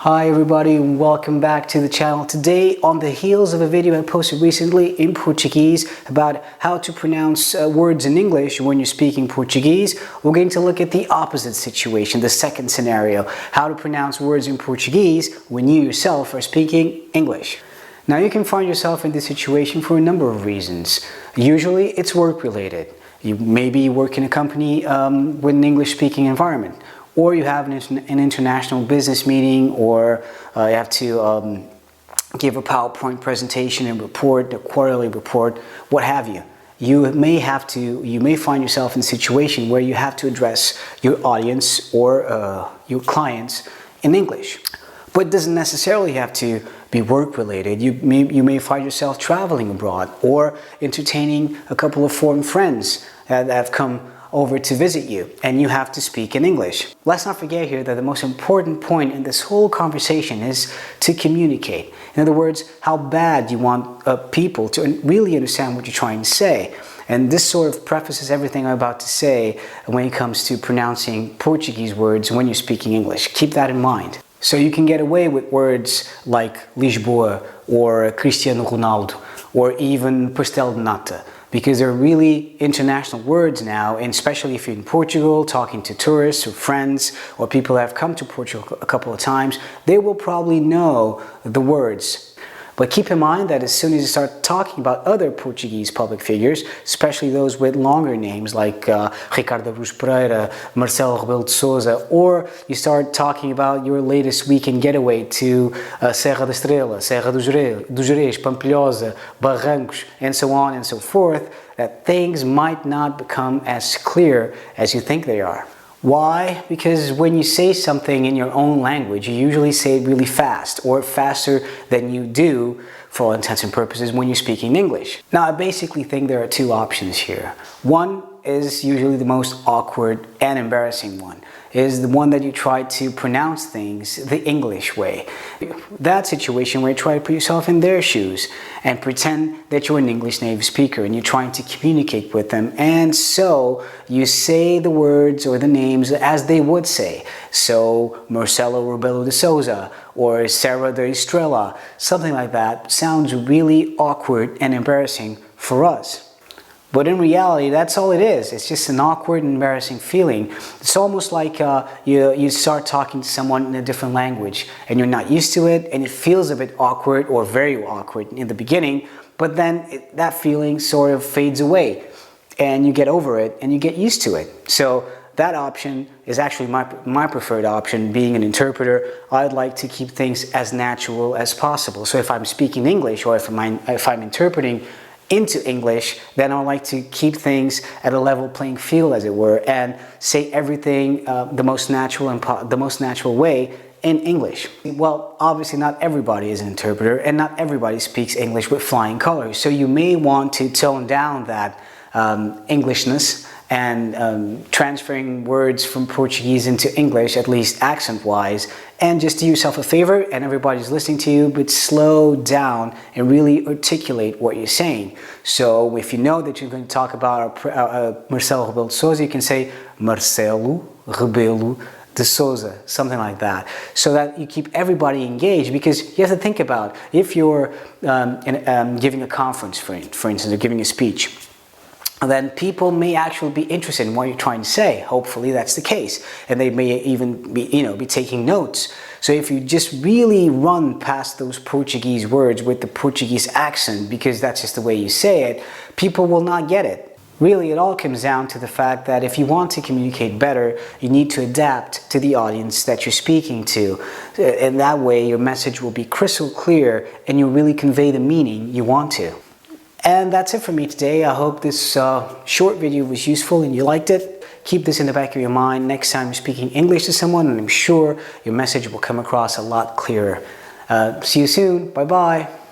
Hi everybody, welcome back to the channel. Today, on the heels of a video I posted recently in Portuguese about how to pronounce words in English when you're speaking Portuguese, we're going to look at the opposite situation, the second scenario, how to pronounce words in Portuguese when you yourself are speaking English. Now you can find yourself in this situation for a number of reasons. Usually it's work related. You maybe work in a company with an English speaking environment, or you have an international business meeting, or you have to give a PowerPoint presentation and report, a quarterly report, what have you. You may find yourself in a situation where you have to address your audience or your clients in English. But it doesn't necessarily have to be work related. You may find yourself traveling abroad or entertaining a couple of foreign friends that have come over to visit you, and you have to speak in English. Let's not forget here that the most important point in this whole conversation is to communicate. In other words, how bad you want people to really understand what you're trying to say. And this sort of prefaces everything I'm about to say when it comes to pronouncing Portuguese words when you're speaking English. Keep that in mind. So you can get away with words like Lisboa or Cristiano Ronaldo or even pastel de nata, because they're really international words now, and especially if you're in Portugal talking to tourists or friends or people that have come to Portugal a couple of times, they will probably know the words. But keep in mind that as soon as you start talking about other Portuguese public figures, especially those with longer names like Ricardo Aruz Pereira, Marcelo Rebelo de Sousa, or you start talking about your latest weekend getaway to Serra da Estrela, Serra do Gerês, Pampilhosa, Barrancos, and so on and so forth, that things might not become as clear as you think they are. Why? Because when you say something in your own language, you usually say it really fast, or faster than you do, for all intents and purposes, when you're speaking English. Now, I basically think there are two options here. One is usually the most awkward and embarrassing one, is the one that you try to pronounce things the English way. That situation where you try to put yourself in their shoes and pretend that you're an English native speaker and you're trying to communicate with them, and so you say the words or the names as they would say. So Marcelo Rebelo de Sousa or Serra da Estrela, something like that, sounds really awkward and embarrassing for us. But in reality, that's all it is. It's just an awkward and embarrassing feeling. It's almost like you start talking to someone in a different language and you're not used to it, and it feels a bit awkward or very awkward in the beginning, but then that feeling sort of fades away and you get over it and you get used to it. So that option is actually my preferred option. Being an interpreter, I'd like to keep things as natural as possible. So if I'm speaking English or if I'm interpreting into English, then I like to keep things at a level playing field, as it were, and say everything the most natural way in English. Well, obviously not everybody is an interpreter and not everybody speaks English with flying colors, so you may want to tone down that Englishness and transferring words from Portuguese into English, at least accent-wise, and just do yourself a favor, and everybody's listening to you, but slow down and really articulate what you're saying. So if you know that you're going to talk about Marcelo Rebelo de Sousa, you can say Marcelo Rebelo de Sousa, something like that, so that you keep everybody engaged. Because you have to think about, if you're giving a conference, for instance, or giving a speech, then people may actually be interested in what you're trying to say. Hopefully that's the case, and they may even be taking notes. So if you just really run past those Portuguese words with the Portuguese accent, because that's just the way you say it, people will not get it. Really, it all comes down to the fact that if you want to communicate better, you need to adapt to the audience that you're speaking to. And that way your message will be crystal clear and you'll really convey the meaning you want to. And that's it for me today. I hope this short video was useful and you liked it. Keep this in the back of your mind next time you're speaking English to someone, and I'm sure your message will come across a lot clearer. See you soon. Bye-bye.